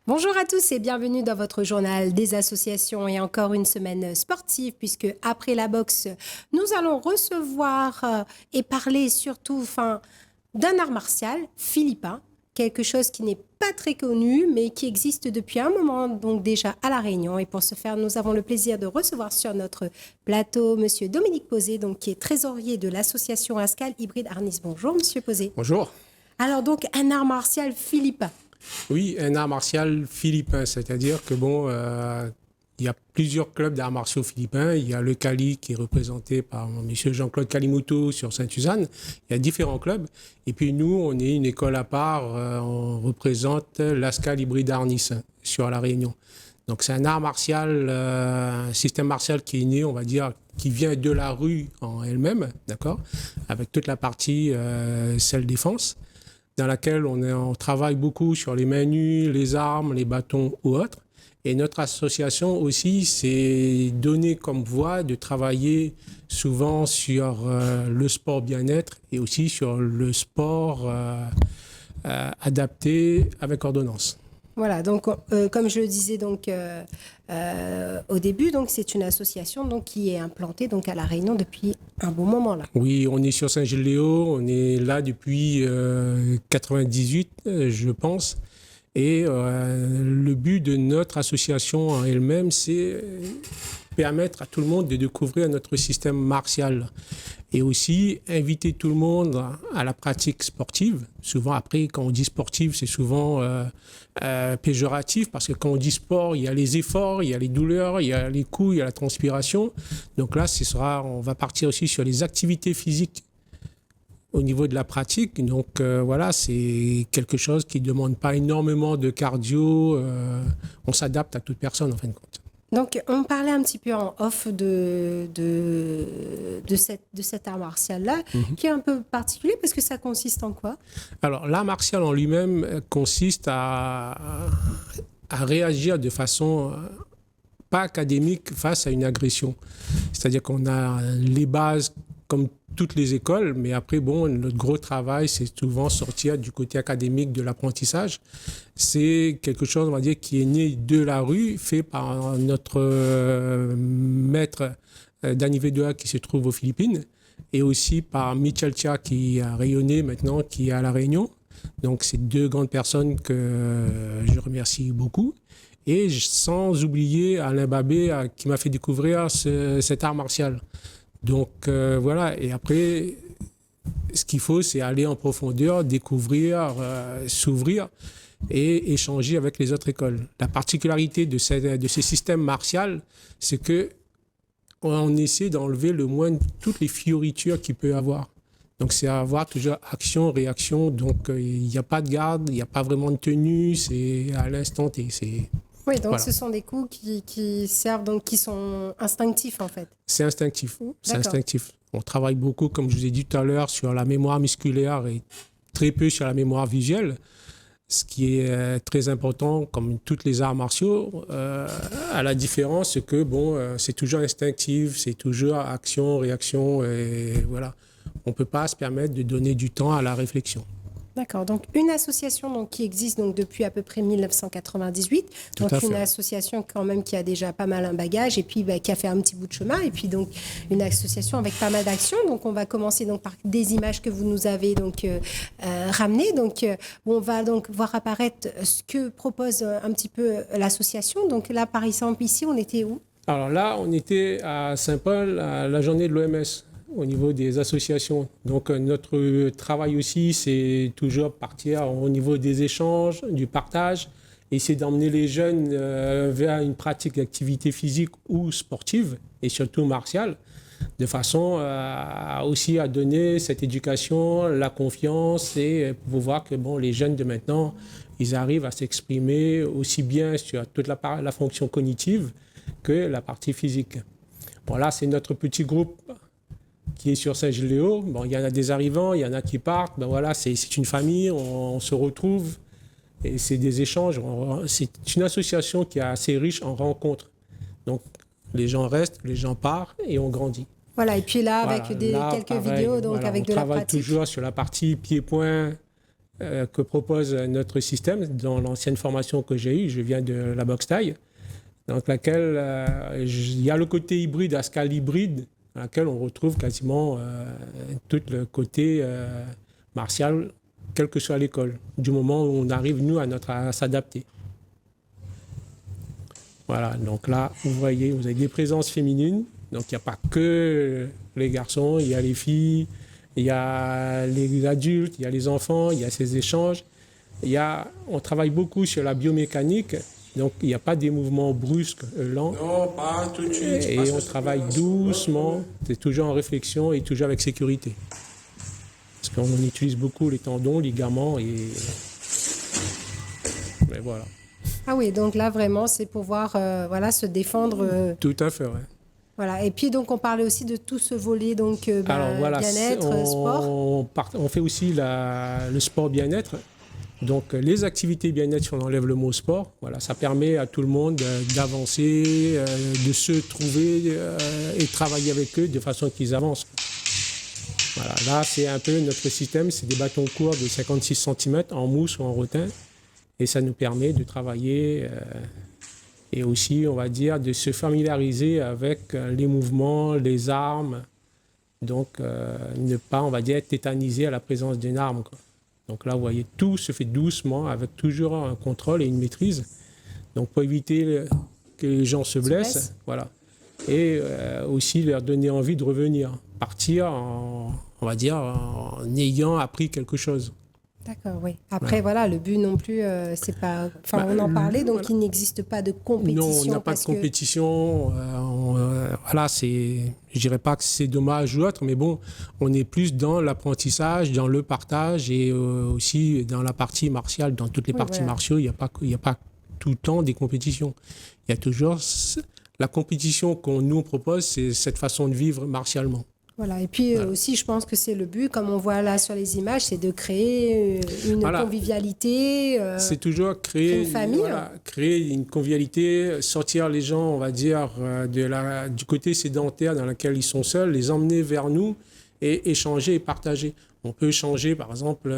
Bonjour à tous et bienvenue dans votre journal des associations et encore une semaine sportive puisque après la boxe, nous allons recevoir et parler surtout d'un art martial philippin, quelque chose qui n'est pas très connu mais qui existe depuis un moment donc déjà à La Réunion. Et pour ce faire, nous avons le plaisir de recevoir sur notre plateau Monsieur Dominique Posé, donc, qui est trésorier de l'association Ascal Hybride Arnis. Bonjour Monsieur Posé. Bonjour. Alors donc un art martial philippin. Oui, un art martial philippin, c'est-à-dire que il y a plusieurs clubs d'arts martiaux philippins. Il y a le Cali qui est représenté par M. Jean-Claude Kalimoto sur Sainte-Suzanne. Il y a différents clubs. Et puis nous, on est une école à part. On représente l'Ascal Hybride Arnis sur La Réunion. Donc c'est un art martial, un système martial qui est né, on va dire, qui vient de la rue en elle-même, d'accord, avec toute la partie self-défense, dans laquelle on travaille beaucoup sur les mains nues, les armes, les bâtons ou autres. Et notre association aussi s'est donné comme voie de travailler souvent sur le sport bien-être et aussi sur le sport adapté avec ordonnance. Voilà, donc comme je le disais donc, au début, donc, c'est une association donc, qui est implantée donc, à La Réunion depuis un bon moment. Là. Oui, on est sur Saint-Gilles-Léo, on est là depuis 1998, je pense. Et le but de notre association en elle-même, c'est permettre à tout le monde de découvrir notre système martial et aussi inviter tout le monde à la pratique sportive. Souvent, après, quand on dit sportive, c'est souvent péjoratif parce que quand on dit sport, il y a les efforts, il y a les douleurs, il y a les coups, il y a la transpiration. Donc là, on va partir aussi sur les activités physiques au niveau de la pratique. Donc voilà, c'est quelque chose qui ne demande pas énormément de cardio. On s'adapte à toute personne en fin de compte. Donc, on parlait un petit peu en off de cet art martial-là, qui est un peu particulier parce que ça consiste en quoi? Alors, l'art martial en lui-même consiste à réagir de façon pas académique face à une agression. C'est-à-dire qu'on a les bases comme toutes les écoles, mais après, notre gros travail, c'est souvent sortir du côté académique de l'apprentissage. C'est quelque chose, on va dire, qui est né de la rue, fait par notre maître Danny Vedua qui se trouve aux Philippines, et aussi par Michel Chia qui a rayonné maintenant, qui est à La Réunion. Donc, c'est deux grandes personnes que je remercie beaucoup. Et sans oublier Alain Babé qui m'a fait découvrir cet art martial. Donc voilà, et après, ce qu'il faut, c'est aller en profondeur, découvrir, s'ouvrir et échanger avec les autres écoles. La particularité de ces systèmes martiaux, c'est qu'on essaie d'enlever le moins toutes les fioritures qu'il peut y avoir. Donc c'est avoir toujours action, réaction, donc il n'y a pas de garde, il n'y a pas vraiment de tenue, c'est à l'instant T. Oui, donc voilà. Ce sont des coups qui servent, donc qui sont instinctifs en fait. C'est instinctif. C'est instinctif. On travaille beaucoup, comme je vous ai dit tout à l'heure, sur la mémoire musculaire et très peu sur la mémoire visuelle. Ce qui est très important, comme toutes les arts martiaux, à la différence, c'est que c'est toujours instinctif, c'est toujours action, réaction, et voilà. On ne peut pas se permettre de donner du temps à la réflexion. D'accord, donc une association donc, qui existe donc, depuis à peu près 1998, donc une association quand même qui a déjà pas mal un bagage et puis qui a fait un petit bout de chemin et puis donc une association avec pas mal d'actions. Donc on va commencer donc par des images que vous nous avez donc ramenées. Donc on va donc voir apparaître ce que propose un petit peu l'association. Donc là par exemple ici on était où? Alors là on était à Saint-Paul à la journée de l'OMS. Au niveau des associations. Donc notre travail aussi, c'est toujours partir au niveau des échanges, du partage, essayer d'emmener les jeunes vers une pratique d'activité physique ou sportive, et surtout martiale, de façon aussi à donner cette éducation, la confiance, et pour voir que les jeunes de maintenant, ils arrivent à s'exprimer aussi bien sur toute la fonction cognitive que la partie physique. Bon, là, c'est notre petit groupe qui est sur Saint-Gilles-Léo. Bon, il y en a des arrivants, il y en a qui partent. Ben voilà, c'est une famille, on se retrouve et c'est des échanges. C'est une association qui est assez riche en rencontres. Donc, les gens restent, les gens partent et on grandit. Voilà, et puis là, avec quelques vidéos, donc voilà, avec de la pratique. On travaille toujours sur la partie pied-point que propose notre système. Dans l'ancienne formation que j'ai eue, je viens de la boxe thaï, dans laquelle il y a le côté hybride, Ascal hybride, dans laquelle on retrouve quasiment tout le côté martial, quelle que soit l'école, du moment où on arrive, nous, à s'adapter. Voilà, donc là, vous voyez, vous avez des présences féminines. Donc, il n'y a pas que les garçons, il y a les filles, il y a les adultes, il y a les enfants, il y a ces échanges. On travaille beaucoup sur la biomécanique, donc il n'y a pas des mouvements brusques, lents. Non, pas tout de suite. Et on travaille doucement, c'est toujours en réflexion et toujours avec sécurité. Parce qu'on utilise beaucoup les tendons, ligaments et voilà. Ah oui, donc là, vraiment, c'est pouvoir se défendre. Tout à fait, ouais. Voilà. Et puis, donc, on parlait aussi de tout ce volet, donc, Alors, voilà, bien-être, sport. On fait aussi le sport bien-être. Donc, les activités bien-être, si on enlève le mot sport, voilà, ça permet à tout le monde d'avancer, de se trouver et travailler avec eux de façon qu'ils avancent. Voilà, là, c'est un peu notre système, c'est des bâtons courts de 56 cm en mousse ou en rotin. Et ça nous permet de travailler et aussi, on va dire, de se familiariser avec les mouvements, les armes. Donc, ne pas, on va dire, être tétanisé à la présence d'une arme, quoi. Donc là, vous voyez, tout se fait doucement, avec toujours un contrôle et une maîtrise. Donc, pour éviter que les gens se blessent, voilà. Et aussi leur donner envie de revenir, partir, on va dire, en ayant appris quelque chose. D'accord, oui. Après, voilà, le but non plus, c'est pas... Enfin, on en parlait, donc il n'existe pas de compétition. Non, on n'a pas de compétition. Voilà, je dirais pas que c'est dommage ou autre, mais bon, on est plus dans l'apprentissage, dans le partage et aussi dans la partie martiale. Dans toutes les parties martiaux, il n'y a pas tout le temps des compétitions. Il y a toujours... La compétition qu'on nous propose, c'est cette façon de vivre martialement. Voilà, et puis aussi, je pense que c'est le but, comme on voit là sur les images, c'est de créer une convivialité. C'est toujours créer une famille. Créer une convivialité, sortir les gens, on va dire, du côté sédentaire dans lequel ils sont seuls, les emmener vers nous et échanger et partager. On peut échanger, par exemple,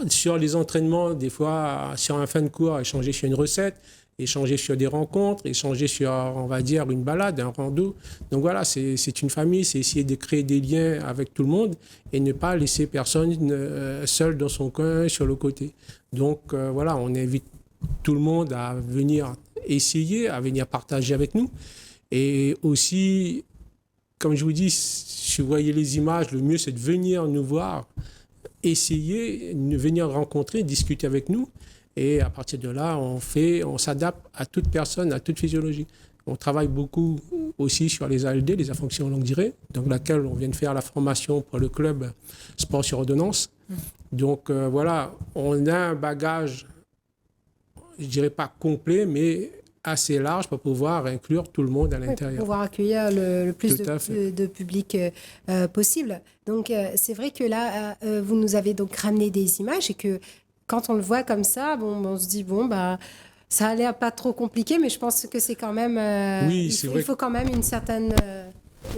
sur les entraînements, des fois, sur un fin de cours, échanger sur une recette, échanger sur des rencontres, échanger sur, on va dire, une balade, un rando. Donc voilà, c'est une famille, c'est essayer de créer des liens avec tout le monde et ne pas laisser personne seul dans son coin, sur le côté. Donc voilà, on invite tout le monde à venir essayer, à venir partager avec nous. Et aussi, comme je vous dis, si vous voyez les images, le mieux c'est de venir nous voir, essayer, venir rencontrer, discuter avec nous. Et à partir de là, on s'adapte à toute personne, à toute physiologie. On travaille beaucoup aussi sur les ALD, les affections longue durée, dans laquelle on vient de faire la formation pour le club sport sur ordonnance. Donc voilà, on a un bagage, je dirais pas complet, mais assez large pour pouvoir inclure tout le monde à l'intérieur. Pour pouvoir accueillir le plus de public possible. Donc c'est vrai que là, vous nous avez donc ramené des images et que quand on le voit comme ça, on se dit, ça a l'air pas trop compliqué, mais je pense que c'est quand même... il faut quand même une certaine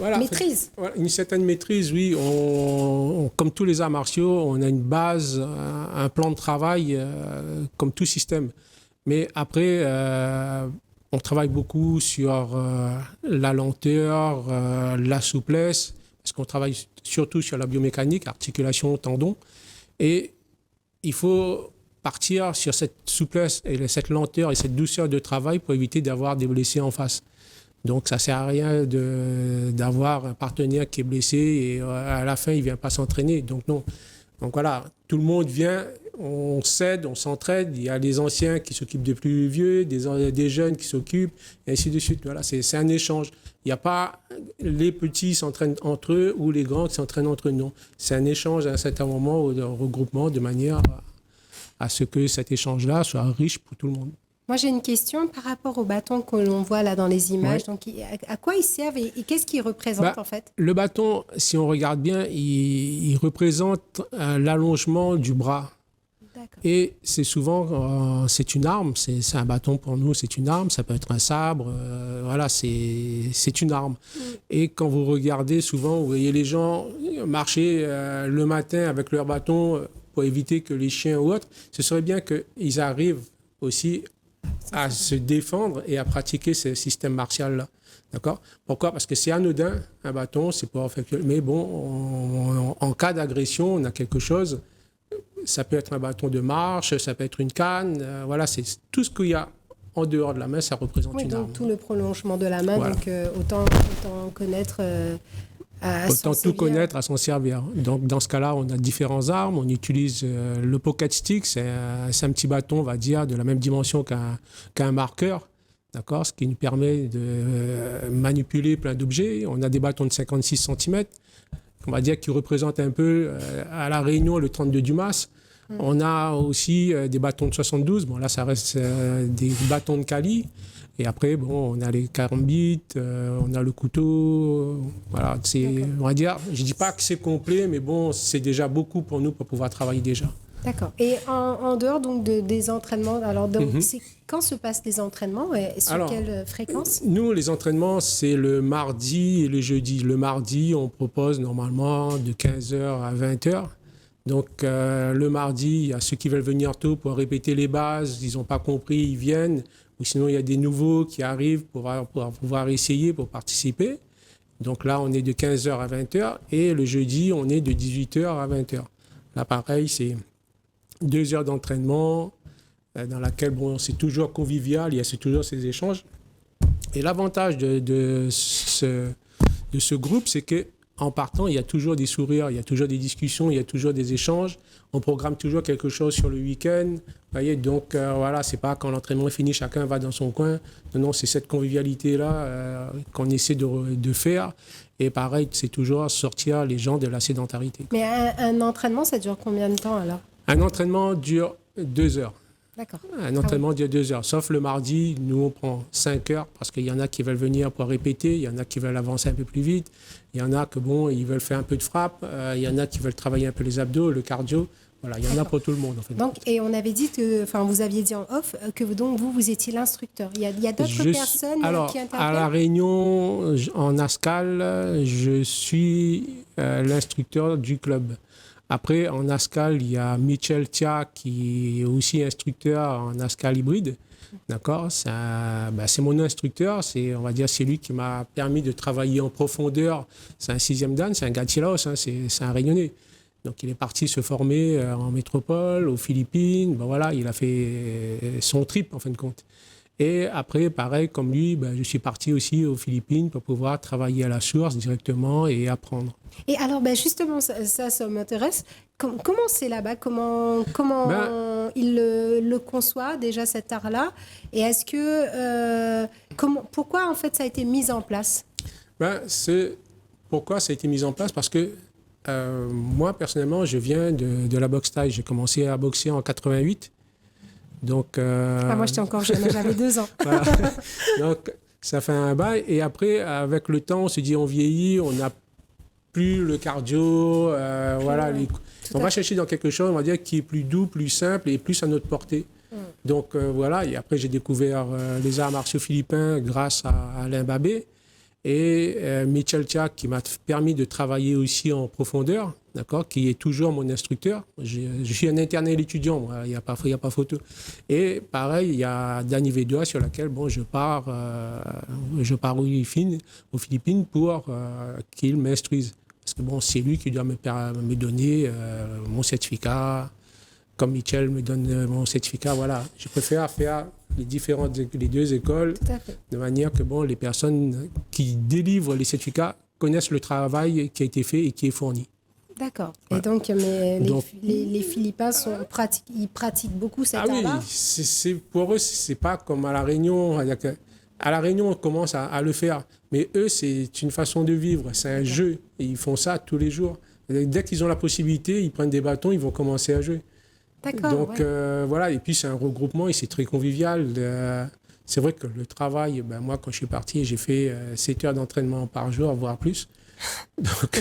maîtrise. Une certaine maîtrise, oui. Comme tous les arts martiaux, on a une base, un plan de travail, comme tout système. Mais après, on travaille beaucoup sur la lenteur, la souplesse, parce qu'on travaille surtout sur la biomécanique, articulation, tendons. Et il faut partir sur cette souplesse et cette lenteur et cette douceur de travail pour éviter d'avoir des blessés en face. Donc, ça ne sert à rien d'avoir un partenaire qui est blessé et à la fin, il ne vient pas s'entraîner. Donc, non. Donc, voilà, tout le monde vient, on s'aide, on s'entraide. Il y a les anciens qui s'occupent des plus vieux, des jeunes qui s'occupent, et ainsi de suite. Voilà, c'est un échange. Il n'y a pas les petits s'entraînent entre eux ou les grands qui s'entraînent entre eux. Non, c'est un échange à un certain moment, un regroupement de manière à ce que cet échange-là soit riche pour tout le monde. Moi, j'ai une question par rapport aux bâtons que l'on voit là dans les images. Ouais. Donc, à quoi ils servent et qu'est-ce qu'ils représentent en fait? Le bâton, si on regarde bien, il représente l'allongement du bras. D'accord. Et c'est souvent, c'est une arme, c'est un bâton pour nous, c'est une arme, ça peut être un sabre, voilà, c'est une arme. Et quand vous regardez souvent, vous voyez les gens marcher le matin avec leur bâton pour éviter que les chiens ou autres, ce serait bien qu'ils arrivent aussi à se défendre et à pratiquer ce système martial-là. D'accord? Pourquoi? Parce que c'est anodin, un bâton, c'est pas effectuel. Mais bon, en cas d'agression, on a quelque chose. Ça peut être un bâton de marche, ça peut être une canne. Voilà, c'est tout ce qu'il y a en dehors de la main, ça représente Oui, une donc arme. tout le prolongement de la main, Voilà. donc autant connaître à s'en Autant tout servir. connaître à s'en servir. Donc, dans ce cas-là, on a différentes armes. On utilise le pocket stick, c'est un petit bâton, on va dire, de la même dimension qu'un marqueur. D'accord? Ce qui nous permet de manipuler plein d'objets. On a des bâtons de 56 cm, on va dire, qui représentent un peu, à La Réunion, le 32 Dumas. On a aussi des bâtons de 72. Bon, là, ça reste des bâtons de Cali. Et après, bon, on a les carambites, on a le couteau. Voilà, on va dire, je ne dis pas que c'est complet, mais bon, c'est déjà beaucoup pour nous pour pouvoir travailler déjà. D'accord. Et en dehors donc des entraînements, alors donc, quand se passent les entraînements et sur quelle fréquence? Nous, les entraînements, c'est le mardi et le jeudi. Le mardi, on propose normalement de 15h à 20h. Donc, le mardi, il y a ceux qui veulent venir tôt pour répéter les bases. Ils n'ont pas compris, ils viennent. Ou sinon, il y a des nouveaux qui arrivent pour pouvoir essayer, pour participer. Donc là, on est de 15h à 20h. Et le jeudi, on est de 18h à 20h. Là, pareil, c'est 2 heures d'entraînement dans laquelle, bon, c'est toujours convivial, il y a toujours ces échanges. Et l'avantage de ce groupe, c'est que en partant, il y a toujours des sourires, il y a toujours des discussions, il y a toujours des échanges. On programme toujours quelque chose sur le week-end. Vous voyez, donc voilà, c'est pas quand l'entraînement est fini, chacun va dans son coin. Non, c'est cette convivialité-là qu'on essaie de faire. Et pareil, c'est toujours sortir les gens de la sédentarité. Mais un entraînement, ça dure combien de temps alors? Un entraînement dure 2 heures. D'accord. Un entraînement dure 2 heures. Sauf le mardi, nous, on prend 5 heures parce qu'il y en a qui veulent venir pour répéter, il y en a qui veulent avancer un peu plus vite, il y en a que, bon, ils veulent faire un peu de frappe, il y en a qui veulent travailler un peu les abdos, le cardio. Voilà, il y en a pour tout le monde, en fait. Donc, et on avait dit que, enfin, vous aviez dit en off que donc vous étiez l'instructeur. Il y a d'autres personnes qui interviennent? À La Réunion, en ASCAL, je suis l'instructeur du club. Après, en ASCAL, il y a Michel Tia qui est aussi instructeur en ASCAL hybride. D'accord? C'est mon instructeur. On va dire, c'est lui qui m'a permis de travailler en profondeur. C'est un 6e dan, c'est un gars de Chilaos, hein, c'est un Réunionnais. Donc, il est parti se former en métropole, aux Philippines. Ben, voilà, il a fait son trip, en fin de compte. Et après, pareil, comme lui, je suis parti aussi aux Philippines pour pouvoir travailler à la source directement et apprendre. Et alors, justement, ça m'intéresse. Comment c'est là-bas? Comment il le conçoit déjà cet art-là? Et est-ce que pourquoi en fait ça a été mis en place? Pourquoi ça a été mis en place? Parce que moi personnellement, je viens de la boxe thaï. J'ai commencé à boxer en 88. Donc, moi, j'étais encore jeune, j'avais 2 ans. Voilà. Donc, ça fait un bail. Et après, avec le temps, on se dit, on vieillit, on n'a plus le cardio. Voilà, on va chercher dans quelque chose, on va dire, qui est plus doux, plus simple et plus à notre portée. Donc, voilà. Et après, j'ai découvert les arts martiaux philippins grâce à Alain Babé. Et Michel Tia, qui m'a permis de travailler aussi en profondeur, d'accord, qui est toujours mon instructeur. Je suis un éternel étudiant, moi, il n'y a pas photo. Et pareil, il y a Danny Vedoua sur laquelle je pars aux Philippines pour qu'il m'instruise. Parce que bon, c'est lui qui doit me donner mon certificat. Comme Michel me donne mon certificat, voilà. Je préfère faire les 2 écoles de manière que les personnes qui délivrent les certificats connaissent le travail qui a été fait et qui est fourni. D'accord. Ouais. Et donc, les Philippins ils pratiquent beaucoup cet art-là? Oui, pour eux, c'est pas comme à La Réunion. À La Réunion, on commence à le faire. Mais eux, c'est une façon de vivre, c'est un jeu. Et ils font ça tous les jours. Dès qu'ils ont la possibilité, ils prennent des bâtons, ils vont commencer à jouer. D'accord. Donc, voilà. Et puis, c'est un regroupement et c'est très convivial. C'est vrai que le travail, moi, quand je suis parti, j'ai fait 7 heures d'entraînement par jour, voire plus. Donc,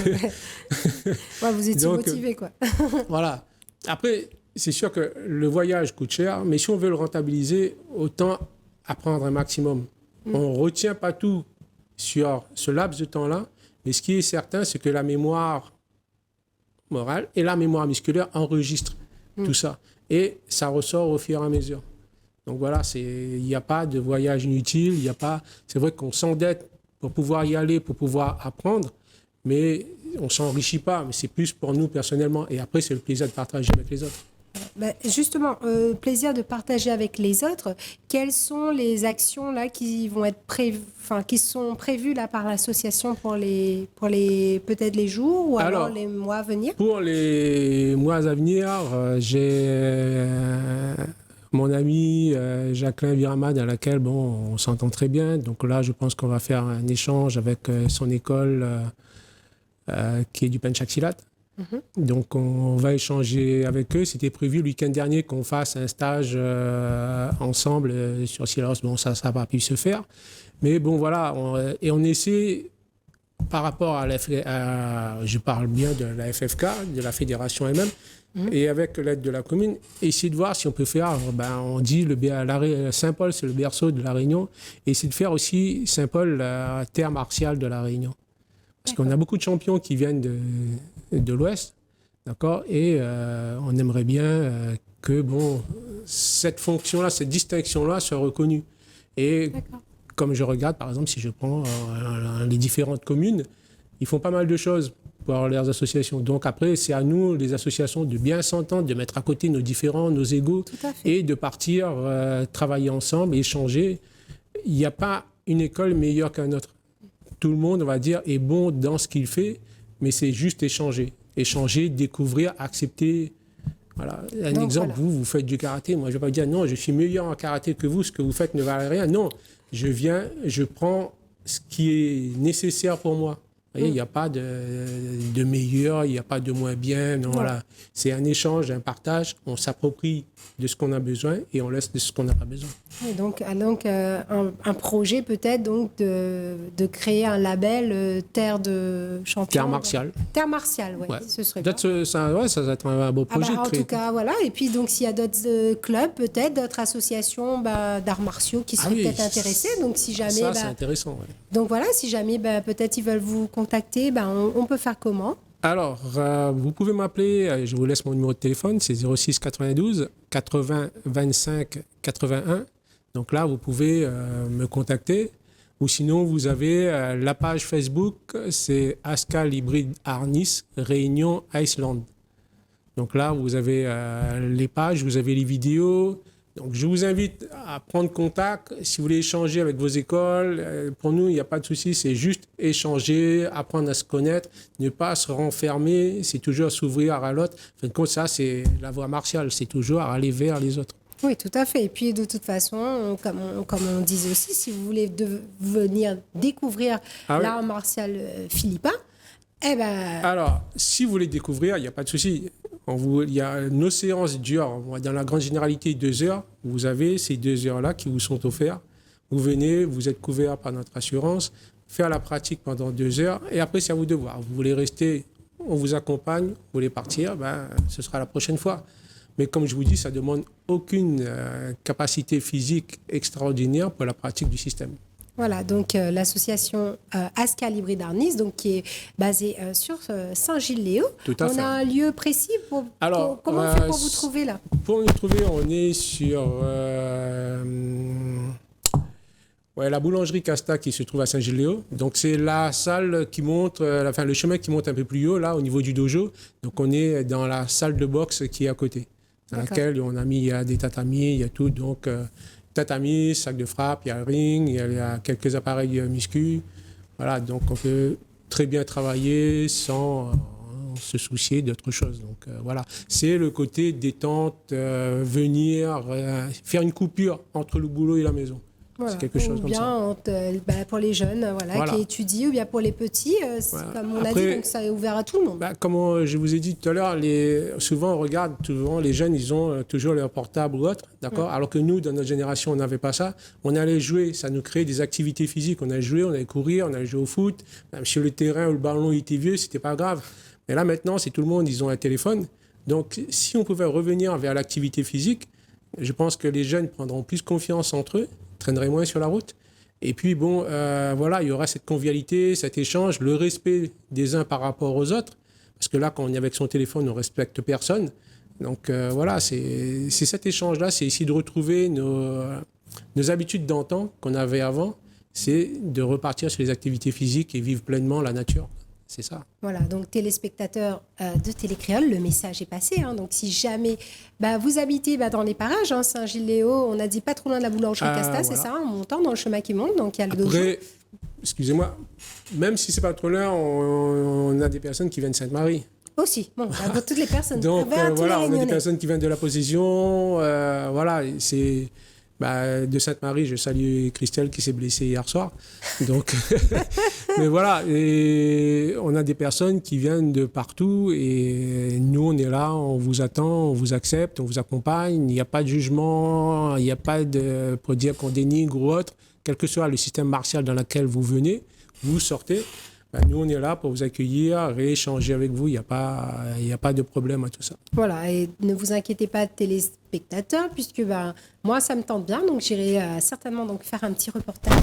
vous étiez donc, motivé, quoi. voilà. Après, c'est sûr que le voyage coûte cher, mais si on veut le rentabiliser, autant apprendre un maximum. On ne retient pas tout sur ce laps de temps-là, mais ce qui est certain, c'est que la mémoire morale et la mémoire musculaire enregistrent tout ça. Et ça ressort au fur et à mesure. Donc voilà, il n'y a pas de voyage inutile, il y a pas. C'est vrai qu'on s'endette pour pouvoir y aller, pour pouvoir apprendre, mais on ne s'enrichit pas. Mais c'est plus pour nous personnellement. Et après, c'est le plaisir de partager avec les autres. Justement, plaisir de partager avec les autres. Quelles sont les actions là qui vont être qui sont prévues là par l'association pour les peut-être les jours ou alors les mois à venir? Pour les mois à venir, j'ai mon ami Jacqueline Viramad, à laquelle on s'entend très bien. Donc là, je pense qu'on va faire un échange avec son école qui est du Pencak Silat. Donc, on va échanger avec eux. C'était prévu le week-end dernier qu'on fasse un stage ensemble sur Silaos. Bon, ça n'a pas pu se faire. Mais bon, voilà. On essaie, par rapport à je parle bien de la FFK, de la fédération elle-même, et avec l'aide de la commune, essayer de voir si on peut faire, on dit Saint-Paul, c'est le berceau de la Réunion, et essayer de faire aussi Saint-Paul, la terre martiale de la Réunion. Parce qu'on a beaucoup de champions qui viennent de l'Ouest, d'accord, et on aimerait bien que cette fonction-là, cette distinction-là soit reconnue. Et comme je regarde, par exemple, si je prends les différentes communes, ils font pas mal de choses pour leurs associations. Donc après, c'est à nous, les associations, de bien s'entendre, de mettre à côté nos différends, nos égos, et de partir travailler ensemble, échanger. Il n'y a pas une école meilleure qu'un autre. Tout le monde, on va dire, est bon dans ce qu'il fait, mais c'est juste échanger. Échanger, découvrir, accepter. Voilà. Un exemple, vous faites du karaté. Moi, je ne vais pas dire non, je suis meilleur en karaté que vous, ce que vous faites ne valait rien. Non, je viens, je prends ce qui est nécessaire pour moi. Vous voyez, il n'y a pas de meilleur, il n'y a pas de moins bien. Non, voilà. C'est un échange, un partage. On s'approprie de ce qu'on a besoin et on laisse de ce qu'on n'a pas besoin. Et donc un projet peut-être donc de créer un label Terre de champion. Terre martiale. Terre martiale, oui. Ce serait bien. Ça va être un beau projet. En tout cas, voilà. Et puis donc s'il y a d'autres clubs, peut-être d'autres associations d'arts martiaux qui seraient peut-être intéressées. Donc si jamais. Ça, c'est intéressant. Ouais. Donc voilà, si jamais peut-être ils veulent vous contacter, on peut faire comment? Alors, vous pouvez m'appeler, je vous laisse mon numéro de téléphone, c'est 06 92 80 25 81. Donc là, vous pouvez me contacter. Ou sinon, vous avez la page Facebook, c'est Askal Hybrid Arnis Réunion Iceland. Donc là, vous avez les pages, vous avez les vidéos. Donc je vous invite à prendre contact. Si vous voulez échanger avec vos écoles, pour nous, il n'y a pas de souci. C'est juste échanger, apprendre à se connaître, ne pas se renfermer. C'est toujours s'ouvrir à l'autre. En fin de compte, ça, c'est la voie martiale. C'est toujours aller vers les autres. Oui, tout à fait. Et puis, de toute façon, comme on disait aussi, si vous voulez venir découvrir l'art martial philippin, Alors, si vous voulez découvrir, il n'y a pas de souci. Il y a nos séances durent, dans la grande généralité, 2 heures. Vous avez ces 2 heures-là qui vous sont offertes. Vous venez, vous êtes couvert par notre assurance, faire la pratique pendant 2 heures. Et après, c'est à vous de voir. Vous voulez rester, on vous accompagne. Vous voulez partir, ce sera la prochaine fois. Mais comme je vous dis, ça ne demande aucune capacité physique extraordinaire pour la pratique du système. Voilà, donc l'association Askal Hybrid Arnis, donc qui est basée sur Saint-Gilles-Léo. Tout à fait. On a un lieu précis comment on fait pour vous trouver là? Pour nous trouver, on est sur la boulangerie Casta qui se trouve à Saint-Gilles-Léo. Donc c'est la salle qui monte, le chemin qui monte un peu plus haut là, au niveau du dojo. Donc on est dans la salle de boxe qui est à côté, dans laquelle on a mis, il y a des tatamis, il y a tout. Donc tatami, sac de frappe, il y a le ring, il y a quelques appareils muscu. Voilà, donc on peut très bien travailler sans se soucier d'autre chose. Donc voilà, c'est le côté détente, venir faire une coupure entre le boulot et la maison. Voilà. C'est quelque chose ou comme bien ça. Pour les jeunes qui étudient, ou bien pour les petits, comme on a dit, donc ça est ouvert à tout le monde. Comme je vous ai dit tout à l'heure, souvent on regarde, souvent les jeunes, ils ont toujours leur portable ou autre, d'accord. Alors que nous, dans notre génération, on n'avait pas ça. On allait jouer, ça nous créait des activités physiques. On allait jouer, on allait courir, on allait jouer au foot. Même si le terrain ou le ballon était vieux, c'était pas grave. Mais là maintenant, c'est tout le monde, ils ont un téléphone. Donc si on pouvait revenir vers l'activité physique, je pense que les jeunes prendront plus confiance entre eux, traîneraient moins sur la route. Et puis, il y aura cette convivialité, cet échange, le respect des uns par rapport aux autres. Parce que là, quand on est avec son téléphone, on ne respecte personne. Donc, c'est cet échange-là, c'est ici de retrouver nos habitudes d'antan qu'on avait avant. C'est de repartir sur les activités physiques et vivre pleinement la nature. C'est ça. Voilà, donc téléspectateurs de Télécréole, le message est passé. Donc si jamais vous habitez dans les parages, Saint-Gilles-Léo, on a dit pas trop loin de la boulangerie Casta, c'est ça, en montant dans le chemin qui monte, donc il y a le dojo. Après, excusez-moi, même si c'est pas trop loin, on a des personnes qui viennent de Sainte-Marie. Aussi, toutes les personnes. Donc on a des personnes qui viennent de la possession, c'est... de Sainte-Marie, je salue Christelle qui s'est blessée hier soir. Donc, mais voilà, et on a des personnes qui viennent de partout et nous, on est là, on vous attend, on vous accepte, on vous accompagne. Il n'y a pas de jugement, il n'y a pas de pour dire qu'on dénigre ou autre. Quel que soit le système martial dans lequel vous venez, vous sortez. Nous, on est là pour vous accueillir, rééchanger avec vous. Il n'y a pas de problème à tout ça. Voilà, et ne vous inquiétez pas, téléspectateurs, puisque moi, ça me tente bien. Donc, j'irai certainement faire un petit reportage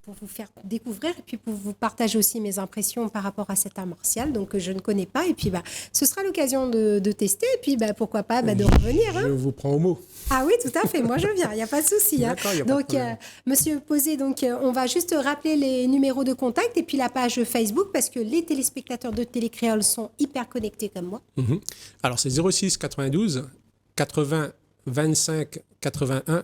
pour vous faire découvrir et puis pour vous partager aussi mes impressions par rapport à cet art martial que je ne connais pas. Et puis, ce sera l'occasion de tester. Et puis, pourquoi pas de revenir. Je vous prends au mot. Ah oui, tout à fait. Moi, je viens. Il n'y a pas de souci. Donc, Monsieur Posé, on va juste rappeler les numéros de contact et puis la page Facebook parce que les téléspectateurs de Télécréole sont hyper connectés comme moi. Alors, c'est 06 92 80 25 81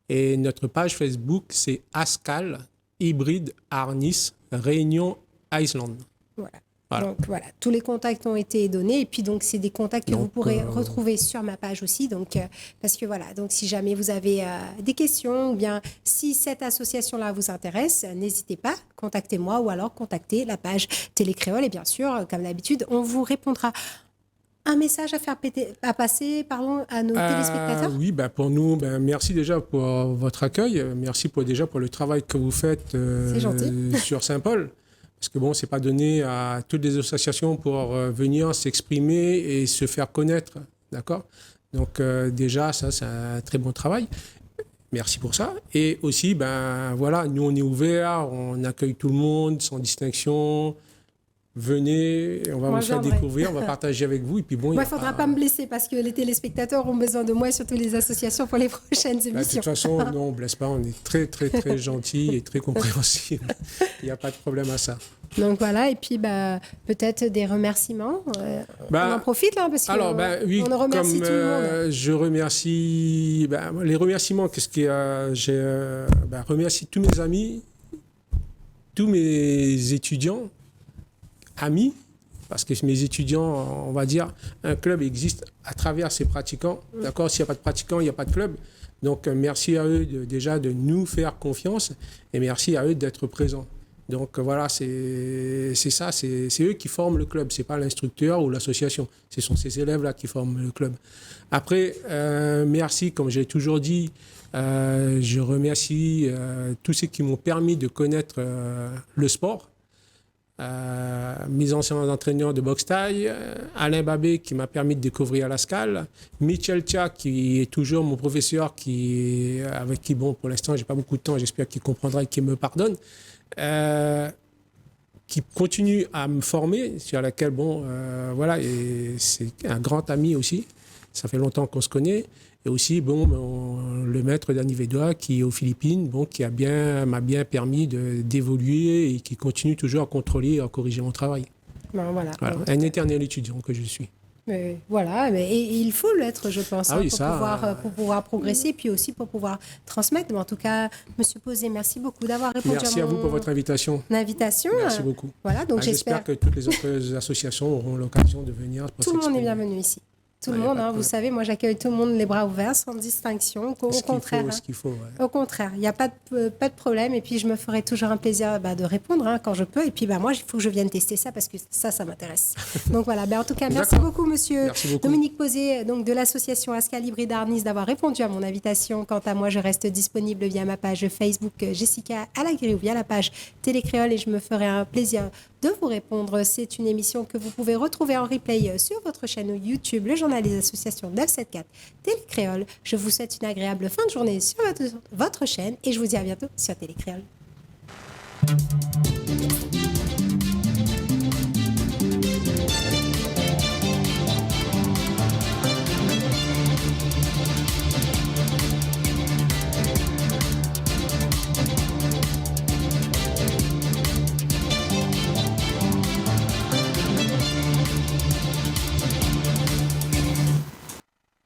et notre page Facebook, c'est Ascal Hybride Harness Réunion Iceland. Voilà. Donc voilà, tous les contacts ont été donnés et puis donc c'est des contacts que vous pourrez retrouver sur ma page aussi. Donc parce que voilà, donc si jamais vous avez des questions ou bien si cette association-là vous intéresse, n'hésitez pas, contactez-moi ou alors contactez la page Télécréole et bien sûr, comme d'habitude, on vous répondra. Un message à passer à nos téléspectateurs? Oui, pour nous, merci déjà pour votre accueil. Merci pour le travail que vous faites sur Saint-Paul. Parce que c'est pas donné à toutes les associations pour venir s'exprimer et se faire connaître. D'accord? Donc déjà, ça, c'est un très bon travail. Merci pour ça. Et aussi, nous, on est ouverts, on accueille tout le monde sans distinction. Venez, on va vous faire découvrir, on va partager avec vous. Et puis il ne faudra pas me blesser parce que les téléspectateurs ont besoin de moi et surtout les associations pour les prochaines émissions. De toute façon, non, on ne blesse pas, on est très, très, très gentils et très compréhensifs. Il n'y a pas de problème à ça. Donc voilà, et puis peut-être des remerciements. On en profite là, parce qu'on oui, on remercie tout le monde. Je remercie les remerciements. J'ai remercie tous mes amis, tous mes étudiants. Amis, parce que mes étudiants, on va dire, un club existe à travers ses pratiquants. D'accord? S'il n'y a pas de pratiquants, il n'y a pas de club. Donc, merci à eux déjà de nous faire confiance et merci à eux d'être présents. Donc, voilà, c'est ça, c'est eux qui forment le club. Ce n'est pas l'instructeur ou l'association. Ce sont ces élèves-là qui forment le club. Après, merci, comme j'ai toujours dit, je remercie tous ceux qui m'ont permis de connaître le sport. Mes anciens entraîneurs de boxe thaï, Alain Babé qui m'a permis de découvrir la Scale, Michel Tia qui est toujours mon professeur avec qui, pour l'instant, j'ai pas beaucoup de temps, j'espère qu'il comprendra et qu'il me pardonne, qui continue à me former, sur laquelle, et c'est un grand ami aussi, ça fait longtemps qu'on se connaît. Et aussi, le maître Danny Vedoa qui est aux Philippines, qui m'a bien permis d'évoluer et qui continue toujours à contrôler et à corriger mon travail. Voilà. Un éternel étudiant que je suis. Et il faut l'être, je pense, pour pouvoir progresser, puis aussi pour pouvoir transmettre. Mais en tout cas, Monsieur Posé, merci beaucoup d'avoir répondu à vous pour votre invitation. Merci beaucoup. Voilà, donc j'espère que toutes les autres associations auront l'occasion de venir. Tout le monde est bienvenu ici. Tout le monde, vous savez, moi j'accueille tout le monde les bras ouverts, sans distinction. Au contraire, ce qu'il faut, au contraire, il n'y a pas de problème. Et puis je me ferai toujours un plaisir de répondre quand je peux. Et puis moi, il faut que je vienne tester ça parce que ça m'intéresse. Donc voilà. En tout cas, merci beaucoup, monsieur Dominique Posé, donc de l'association Ascalibre d'Arnis, d'avoir répondu à mon invitation. Quant à moi, je reste disponible via ma page Facebook Jessica Alagré ou via la page Télécréole et je me ferai un plaisir de vous répondre. C'est une émission que vous pouvez retrouver en replay sur votre chaîne YouTube, le journal des associations 974 Télécréole. Je vous souhaite une agréable fin de journée sur votre chaîne et je vous dis à bientôt sur Télécréole.